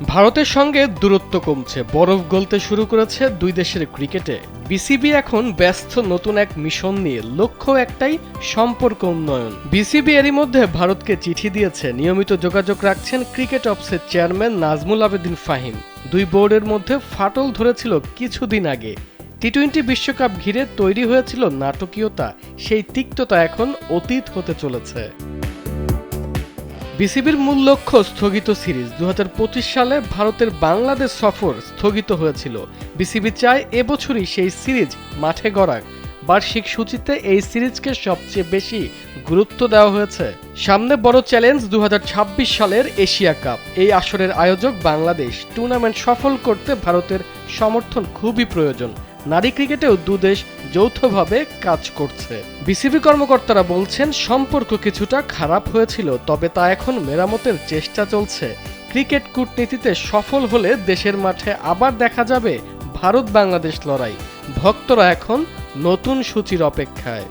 ভারতের সঙ্গে দূরত্ব কমছে, বরফ গলতে শুরু করেছে দুই দেশের ক্রিকেটে। বিসিবি এখন ব্যস্ত নতুন এক মিশন নিয়ে, লক্ষ্য একটাই, সম্পর্ক উন্নয়ন। বিসিবি এরই মধ্যে ভারতকে চিঠি দিয়েছে, নিয়মিত যোগাযোগ রাখছেন ক্রিকেট অফিসের চেয়ারম্যান নাজমুল আবেদিন ফাহিম। দুই বোর্ডের মধ্যে ফাটল ধরেছিল কিছুদিন আগে। টি-20 বিশ্বকাপ ঘিরে তৈরি হয়েছিল নাটকীয়তা, সেই তিক্ততা এখন অতীত হতে চলেছে। বিসিবির মূল লক্ষ্য স্থগিত সিরিজ। 2025 সালে ভারতের বাংলাদেশ সফর স্থগিত হয়েছিল। বিসিবি চায় এবছরই সেই সিরিজ মাঠে গড়াক। বার্ষিক সূচিতে এই সিরিজকে সবচেয়ে বেশি গুরুত্ব দেওয়া হয়েছে। সামনে বড় চ্যালেঞ্জ 2026 সালের এশিয়া কাপ। এই আসরের আয়োজক বাংলাদেশ। টুর্নামেন্ট সফল করতে ভারতের সমর্থন খুবই প্রয়োজন। নারী ক্রিকেটেও দুদেশ যৌথভাবে কাজ করছে। বিসিবি কর্মকর্তারা বলছেন, সম্পর্ক কিছুটা খারাপ হয়েছিল, তবে তা এখন মেরামতের চেষ্টা চলছে। ক্রিকেট কূটনীতিতে সফল হলে দেশের মাঠে আবার দেখা যাবে ভারত বাংলাদেশ লড়াই। ভক্তরা এখন নতুন সূচির অপেক্ষায়।